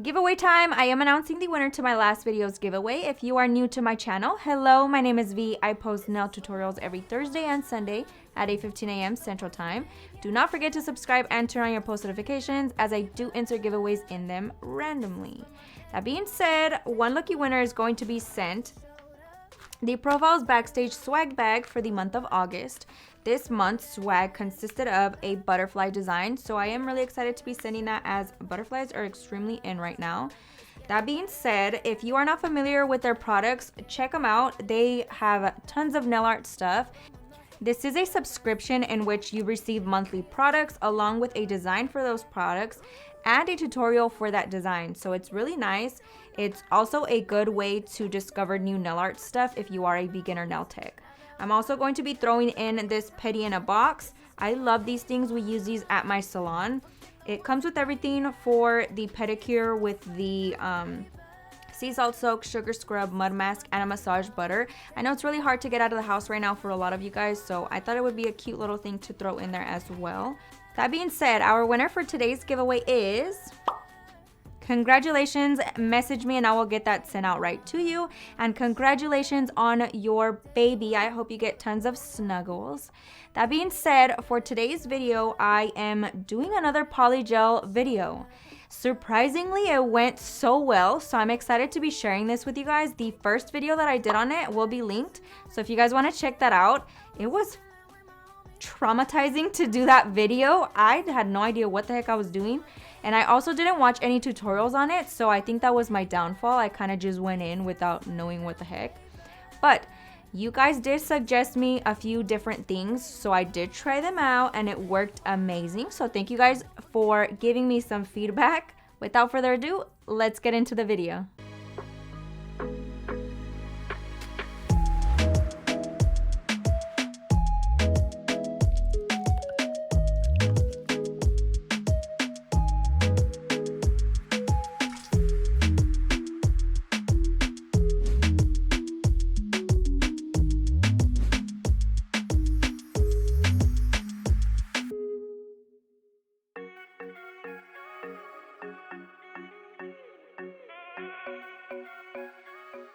Giveaway time! I am announcing the winner to my last video's giveaway. If you are new to my channel, hello, my name is V. I post nail tutorials every Thursday and Sunday at 8:15 a.m. Central Time. Do not forget to subscribe and turn on your post notifications as I do insert giveaways in them randomly. That being said, one lucky winner is going to be sent the Profiles Backstage swag bag for the month of August. This month's swag consisted of a butterfly design, so I am really excited to be sending that as butterflies are extremely in right now. That being said, if you are not familiar with their products, check them out. They have tons of nail art stuff. This is a subscription in which you receive monthly products along with a design for those products and a tutorial for that design. So it's really nice. It's also a good way to discover new nail art stuff if you are a beginner nail tech. I'm also going to be throwing in this Petty in a Box. I love these things. We use these at my salon. It comes with everything for the pedicure with the sea salt soak, sugar scrub, mud mask, and a massage butter. I know it's really hard to get out of the house right now for a lot of you guys, so I thought it would be a cute little thing to throw in there as well. That being said, our winner for today's giveaway is... Congratulations, message me and I will get that sent out right to you. And congratulations on your baby. I hope you get tons of snuggles. That being said, for today's video, I am doing another polygel video. Surprisingly, it went so well, so I'm excited to be sharing this with you guys. The first video that I did on it will be linked, so if you guys want to check that out. It was traumatizing to do that video. I had no idea what the heck I was doing, and I also didn't watch any tutorials on it, so I think that was my downfall. I kind of just went in without knowing what the heck. But you guys did suggest me a few different things, so I did try them out and it worked amazing. So thank you guys for giving me some feedback. Without further ado, let's get into the video.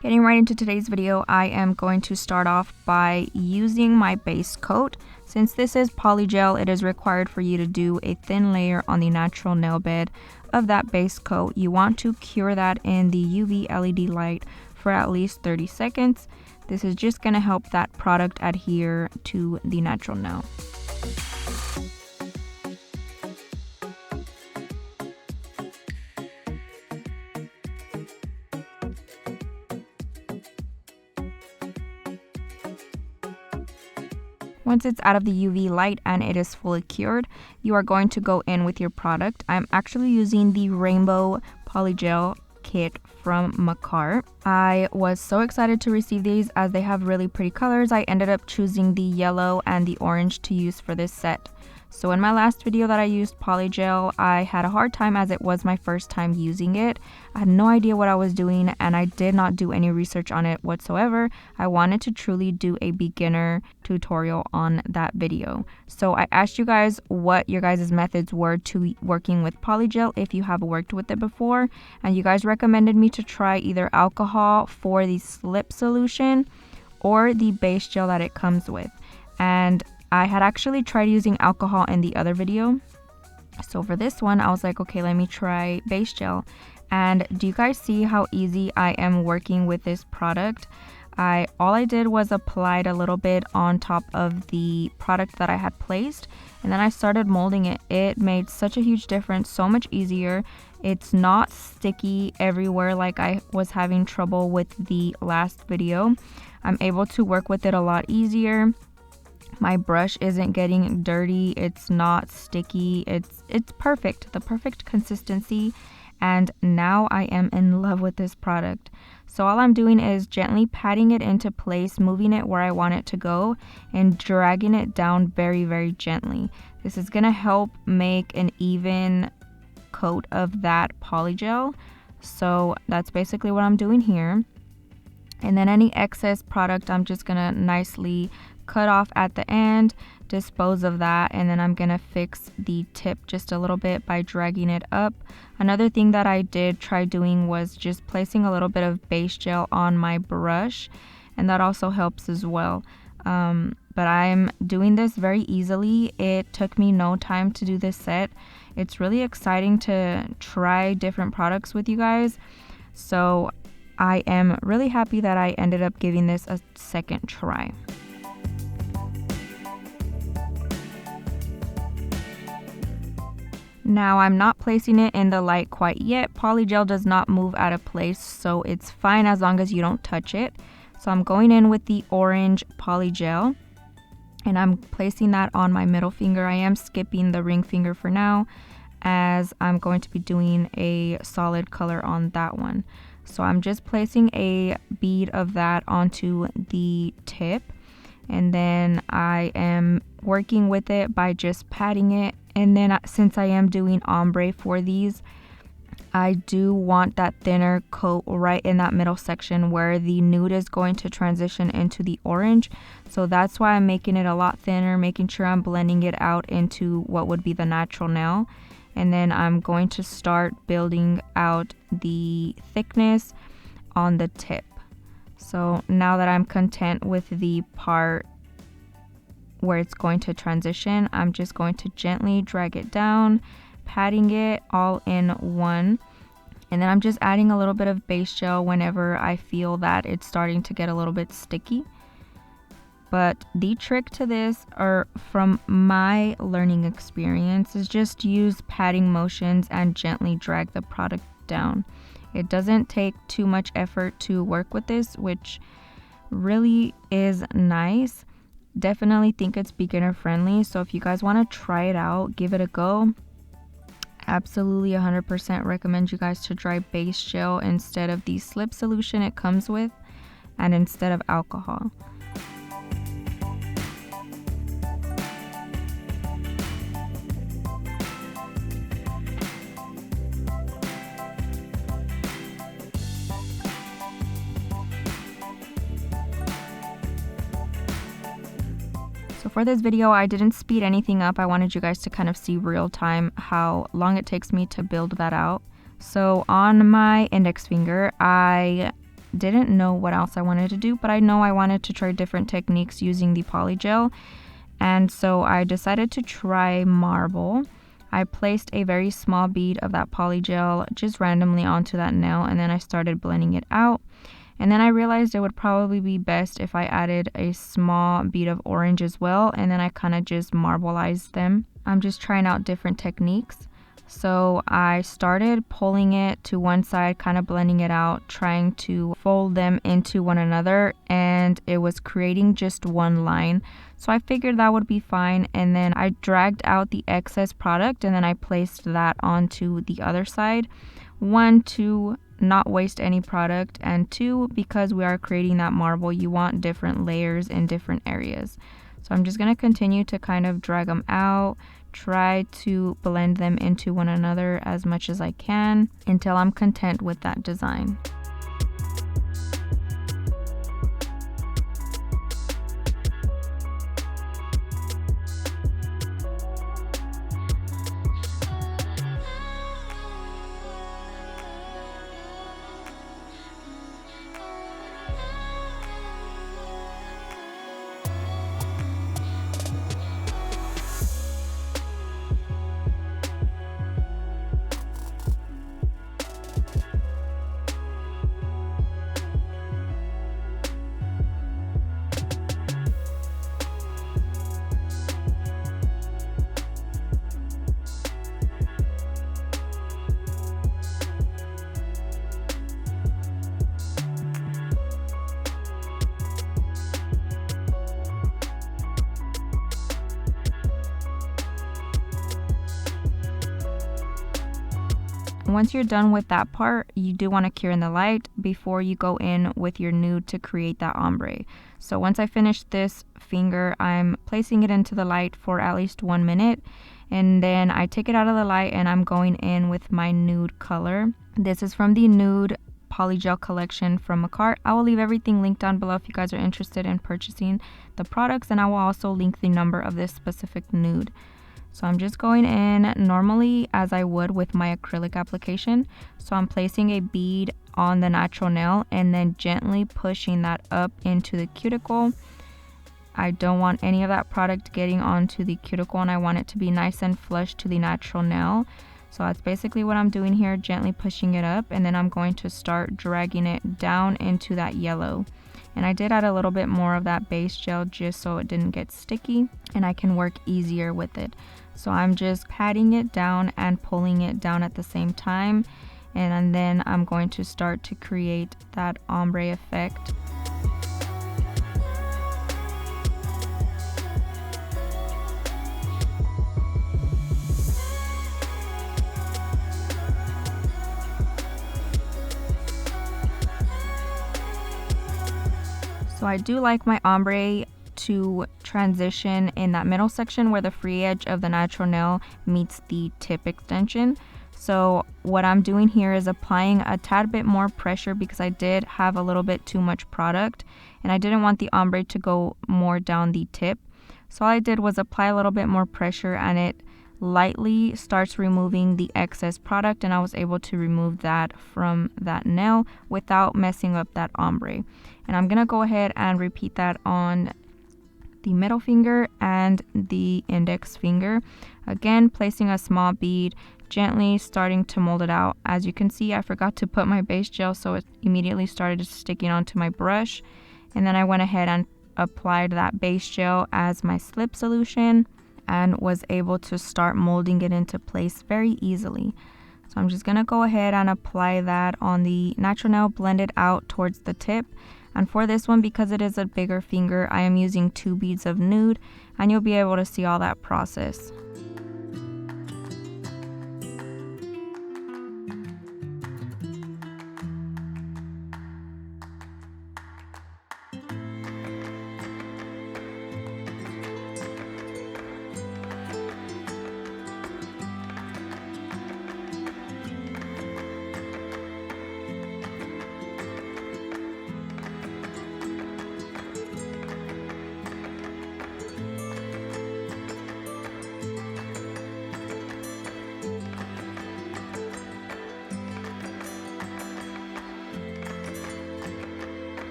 Getting right into today's video, I am going to start off by using my base coat. Since this is polygel, it is required for you to do a thin layer on the natural nail bed of that base coat. You want to cure that in the UV LED light for at least 30 seconds. This is just going to help that product adhere to the natural nail. Once it's out of the UV light and it is fully cured, you are going to go in with your product. I'm actually using the Rainbow Polygel kit from Makartt. I was so excited to receive these as they have really pretty colors. I ended up choosing the yellow and the orange to use for this set. So in my last video that I used polygel, I had a hard time as it was my first time using it. I had no idea what I was doing and I did not do any research on it whatsoever. I wanted to truly do a beginner tutorial on that video. So I asked you guys what your guys' methods were to working with polygel if you have worked with it before. And you guys recommended me to try either alcohol for the slip solution or the base gel that it comes with. And I had actually tried using alcohol in the other video. So for this one, I was like, okay, let me try base gel. And do you guys see how easy I am working with this product? All I did was applied a little bit on top of the product that I had placed, and then I started molding it. It made such a huge difference, so much easier. It's not sticky everywhere like I was having trouble with the last video. I'm able to work with it a lot easier. My brush isn't getting dirty, it's not sticky, it's perfect, the perfect consistency, and now I am in love with this product. So all I'm doing is gently patting it into place, moving it where I want it to go, and dragging it down very, very gently. This is going to help make an even coat of that polygel. So that's basically what I'm doing here. And then any excess product, I'm just going to nicely cut off at the end, dispose of that, and then I'm gonna fix the tip just a little bit by dragging it up. Another thing that I did try doing was just placing a little bit of base gel on my brush, and that also helps as well. But I'm doing this very easily. It took me no time to do this set. It's really exciting to try different products with you guys. So I am really happy that I ended up giving this a second try. Now I'm not placing it in the light quite yet. Polygel does not move out of place, so it's fine as long as you don't touch it. So I'm going in with the orange Polygel, and I'm placing that on my middle finger. I am skipping the ring finger for now, as I'm going to be doing a solid color on that one. So I'm just placing a bead of that onto the tip, and then I am working with it by just patting it. And then since I am doing ombre for these, I do want that thinner coat right in that middle section where the nude is going to transition into the orange. So that's why I'm making it a lot thinner, making sure I'm blending it out into what would be the natural nail. And then I'm going to start building out the thickness on the tip. So now that I'm content with the part where it's going to transition, I'm just going to gently drag it down, patting it all in one. And then I'm just adding a little bit of base gel whenever I feel that it's starting to get a little bit sticky. But the trick to this, or from my learning experience, is just use patting motions and gently drag the product down. It doesn't take too much effort to work with this, which really is nice. Definitely think it's beginner friendly, so if you guys want to try it out, give it a go. Absolutely 100% recommend you guys to try base gel instead of the slip solution it comes with, and instead of alcohol. So for this video, I didn't speed anything up. I wanted you guys to kind of see real time how long it takes me to build that out. So on my index finger, I didn't know what else I wanted to do, but I know I wanted to try different techniques using the polygel. And so I decided to try marble. I placed a very small bead of that polygel just randomly onto that nail, and then I started blending it out. And then I realized it would probably be best if I added a small bead of orange as well, and then I kind of just marbleized them. I'm just trying out different techniques. So I started pulling it to one side, kind of blending it out, trying to fold them into one another, and it was creating just one line. So I figured that would be fine, and then I dragged out the excess product, and then I placed that onto the other side. One, to not waste any product, and two, because we are creating that marble, you want different layers in different areas. So I'm just going to continue to kind of drag them out, try to blend them into one another as much as I can until I'm content with that design. Once you're done with that part, you do want to cure in the light before you go in with your nude to create that ombre. So once I finish this finger, I'm placing it into the light for at least 1 minute, and then I take it out of the light and I'm going in with my nude color. This is from the Nude Polygel collection from Makartt. I will leave everything linked down below if you guys are interested in purchasing the products, and I will also link the number of this specific nude. So I'm just going in normally as I would with my acrylic application. So I'm placing a bead on the natural nail and then gently pushing that up into the cuticle. I don't want any of that product getting onto the cuticle, and I want it to be nice and flush to the natural nail. So that's basically what I'm doing here, gently pushing it up, and then I'm going to start dragging it down into that yellow. And I did add a little bit more of that base gel just so it didn't get sticky and I can work easier with it. So I'm just patting it down and pulling it down at the same time, and then I'm going to start to create that ombre effect. So I do like my ombre to transition in that middle section where the free edge of the natural nail meets the tip extension. So what I'm doing here is applying a tad bit more pressure because I did have a little bit too much product and I didn't want the ombre to go more down the tip. So all I did was apply a little bit more pressure and it lightly starts removing the excess product, and I was able to remove that from that nail without messing up that ombre. And I'm gonna go ahead and repeat that on the middle finger and the index finger. Again, placing a small bead, gently starting to mold it out. As you can see, I forgot to put my base gel, so it immediately started sticking onto my brush. And then I went ahead and applied that base gel as my slip solution and was able to start molding it into place very easily. So I'm just gonna go ahead and apply that on the natural nail, blend it out towards the tip. And for this one, because it is a bigger finger, I am using 2 beads of nude, and you'll be able to see all that process.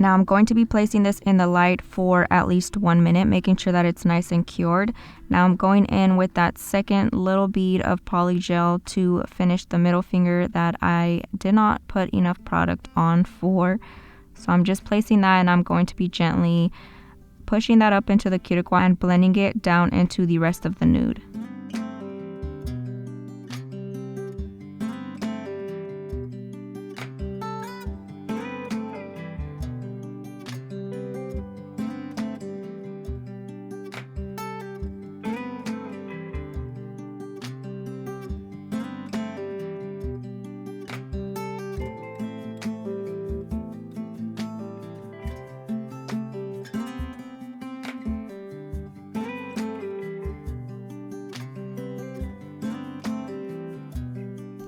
Now I'm going to be placing this in the light for at least 1 minute, making sure that it's nice and cured. Now I'm going in with that second little bead of polygel to finish the middle finger that I did not put enough product on for. So I'm just placing that, and I'm going to be gently pushing that up into the cuticle and blending it down into the rest of the nude.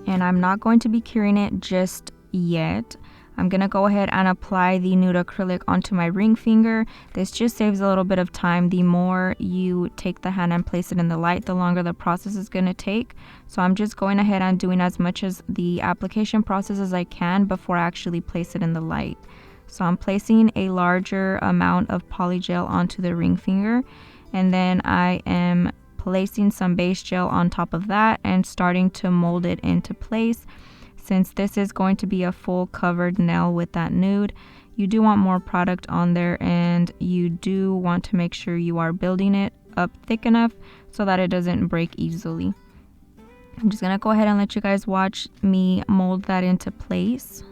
And I'm not going to be curing it just yet. I'm going to go ahead and apply the nude acrylic onto my ring finger. This just saves a little bit of time. The more you take the hand and place it in the light, the longer the process is going to take. So I'm just going ahead and doing as much as the application process as I can before I actually place it in the light. So I'm placing a larger amount of polygel onto the ring finger, and then I am placing some base gel on top of that and starting to mold it into place. Since this is going to be a full covered nail with that nude, you do want more product on there, and you do want to make sure you are building it up thick enough so that it doesn't break easily. I'm just gonna go ahead and let you guys watch me mold that into place.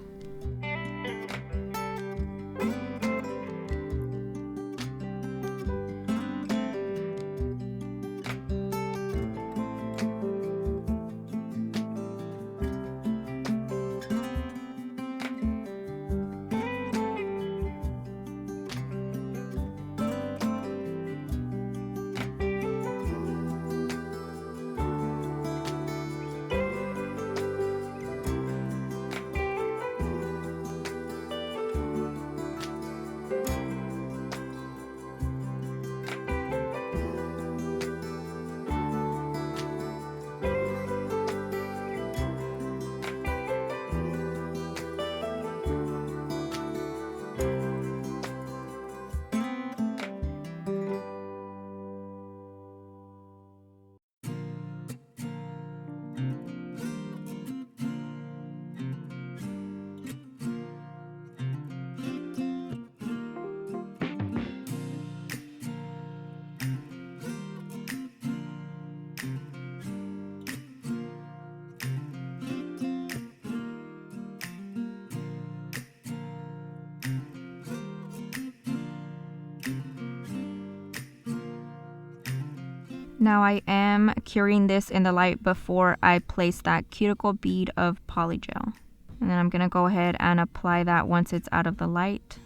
Now I am curing this in the light before I place that cuticle bead of polygel. And then I'm going to go ahead and apply that once it's out of the light.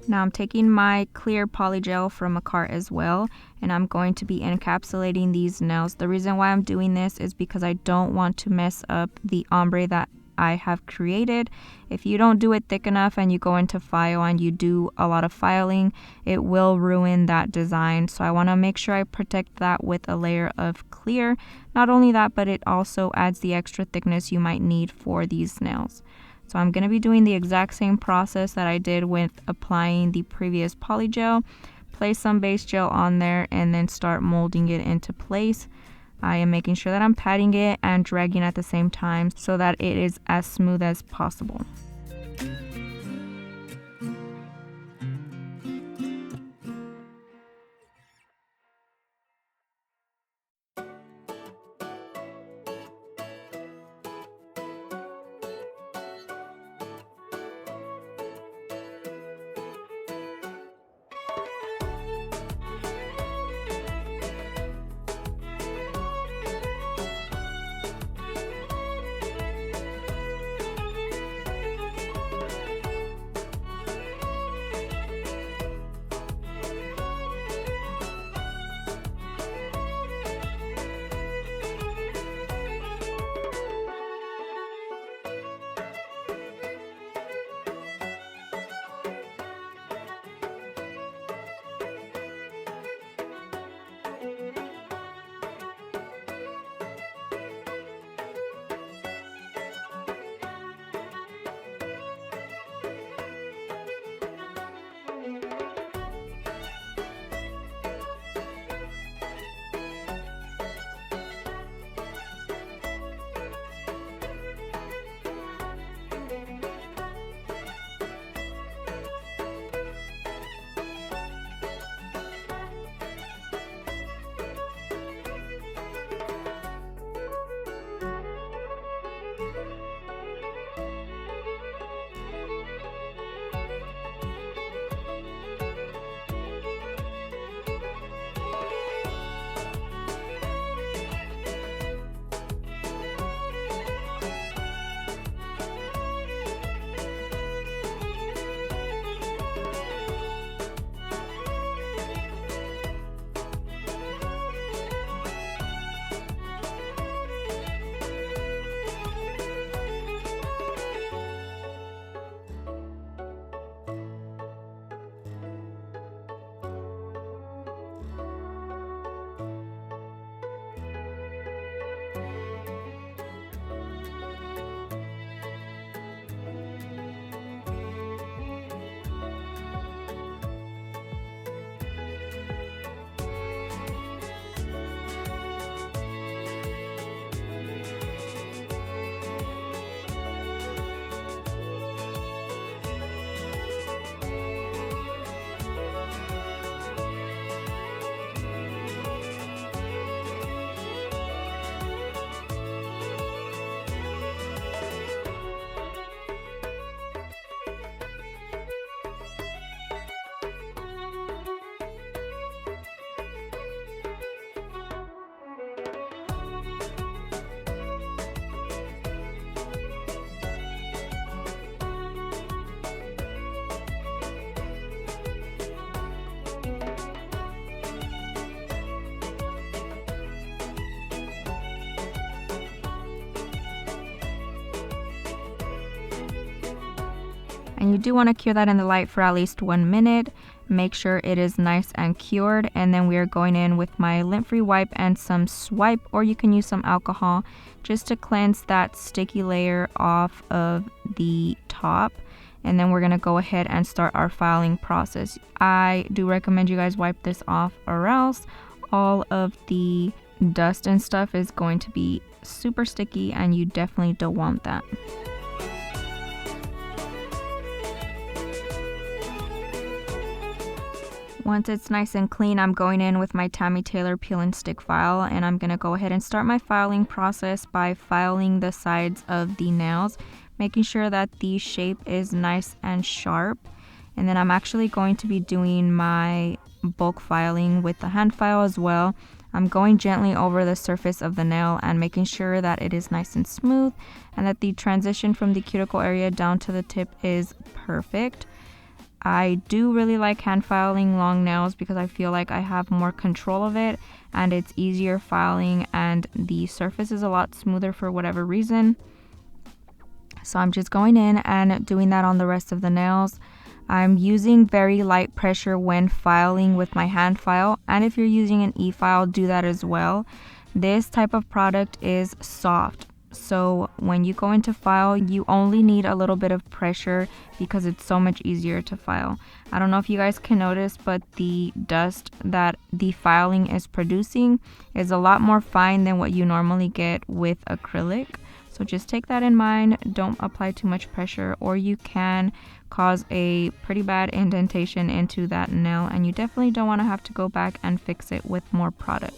Now I'm taking my clear polygel from Makartt as well, and I'm going to be encapsulating these nails. The reason why I'm doing this is because I don't want to mess up the ombre that I have created. If you don't do it thick enough and you go into file and you do a lot of filing, it will ruin that design. So I want to make sure I protect that with a layer of clear. Not only that, but it also adds the extra thickness you might need for these nails. So I'm going to be doing the exact same process that I did with applying the previous polygel, place some base gel on there and then start molding it into place. I am making sure that I'm patting it and dragging at the same time so that it is as smooth as possible. And you do want to cure that in the light for at least 1 minute. Make sure it is nice and cured. And then we are going in with my lint-free wipe and some swipe, or you can use some alcohol just to cleanse that sticky layer off of the top. And then we're going to go ahead and start our filing process. I do recommend you guys wipe this off, or else all of the dust and stuff is going to be super sticky and you definitely don't want that. Once it's nice and clean, I'm going in with my Tammy Taylor peel and stick file, and I'm going to go ahead and start my filing process by filing the sides of the nails, making sure that the shape is nice and sharp. And then I'm actually going to be doing my bulk filing with the hand file as well. I'm going gently over the surface of the nail and making sure that it is nice and smooth and that the transition from the cuticle area down to the tip is perfect. I do really like hand filing long nails because I feel like I have more control of it and it's easier filing and the surface is a lot smoother for whatever reason. So I'm just going in and doing that on the rest of the nails. I'm using very light pressure when filing with my hand file, and if you're using an e-file, do that as well. This type of product is soft, so when you go into file, you only need a little bit of pressure because it's so much easier to file. I don't know if you guys can notice, but the dust that the filing is producing is a lot more fine than what you normally get with acrylic. So just take that in mind. Don't apply too much pressure, or you can cause a pretty bad indentation into that nail, and you definitely don't want to have to go back and fix it with more product.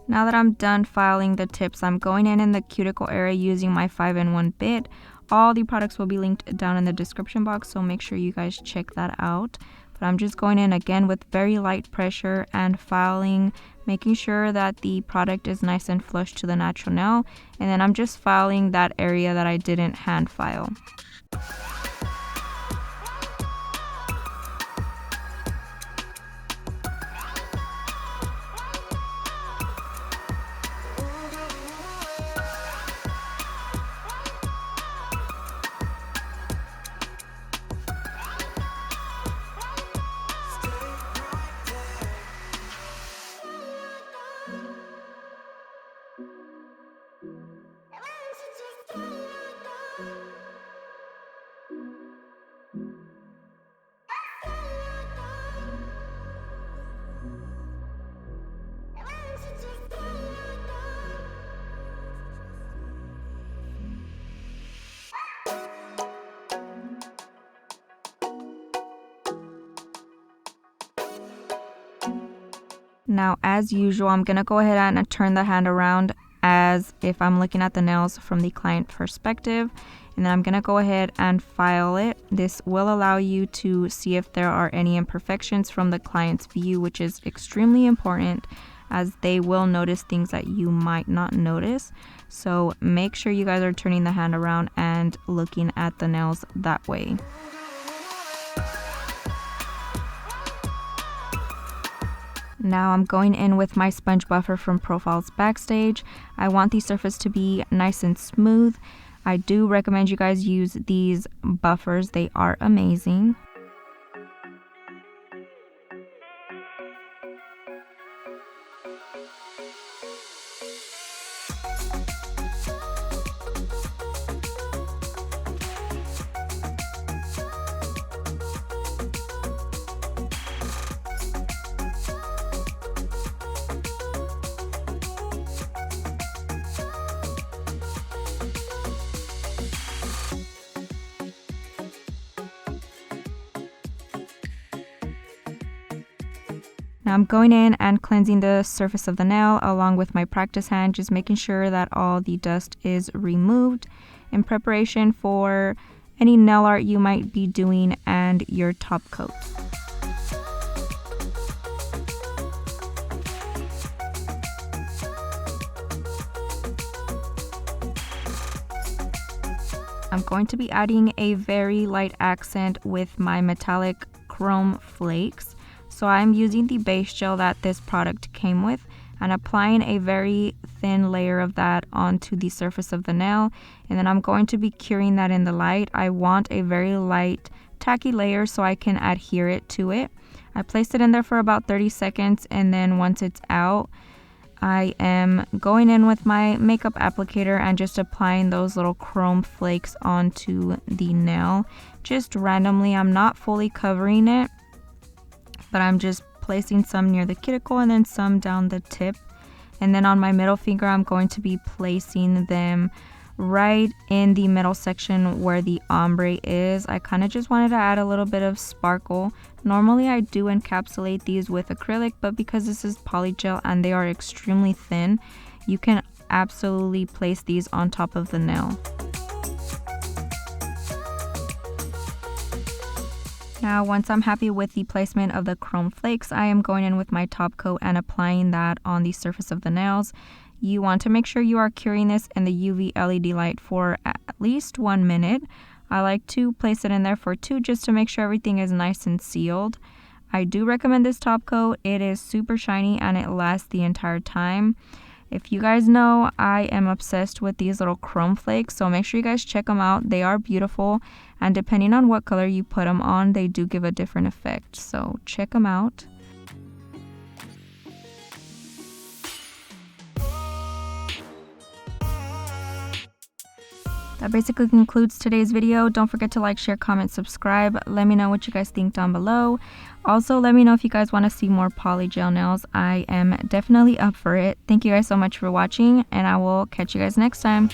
Now that I'm done filing the tips, I'm going in the cuticle area using my 5-in-1 bit. All the products will be linked down in the description box, so make sure you guys check that out. But I'm just going in again with very light pressure and filing, making sure that the product is nice and flush to the natural nail. And then I'm just filing that area that I didn't hand file. Now, as usual, I'm going to go ahead and turn the hand around as if I'm looking at the nails from the client perspective. And then I'm going to go ahead and file it. This will allow you to see if there are any imperfections from the client's view, which is extremely important as they will notice things that you might not notice. So make sure you guys are turning the hand around and looking at the nails that way. Now I'm going in with my sponge buffer from Profiles Backstage. I want the surface to be nice and smooth. I do recommend you guys use these buffers. They are amazing. Now I'm going in and cleansing the surface of the nail along with my practice hand, just making sure that all the dust is removed in preparation for any nail art you might be doing and your top coat. I'm going to be adding a very light accent with my metallic chrome flakes. So I'm using the base gel that this product came with and applying a very thin layer of that onto the surface of the nail. And then I'm going to be curing that in the light. I want a very light tacky layer so I can adhere it to it. I placed it in there for about 30 seconds, and then once it's out, I am going in with my makeup applicator and just applying those little chrome flakes onto the nail. Just randomly, I'm not fully covering it, but I'm just placing some near the cuticle and then some down the tip. And then on my middle finger, I'm going to be placing them right in the middle section where the ombre is. I kind of just wanted to add a little bit of sparkle. Normally I do encapsulate these with acrylic, but because this is polygel and they are extremely thin, you can absolutely place these on top of the nail. Now, once I'm happy with the placement of the chrome flakes, I am going in with my top coat and applying that on the surface of the nails. You want to make sure you are curing this in the UV LED light for at least 1 minute. I like to place it in there for 2 just to make sure everything is nice and sealed. I do recommend this top coat. It is super shiny and it lasts the entire time. If you guys know, I am obsessed with these little chrome flakes, so make sure you guys check them out. They are beautiful, and depending on what color you put them on, they do give a different effect, so check them out. That basically concludes today's video. Don't forget to like, share, comment, subscribe. Let me know what you guys think down below. Also, let me know if you guys want to see more polygel nails. I am definitely up for it. Thank you guys so much for watching, and I will catch you guys next time.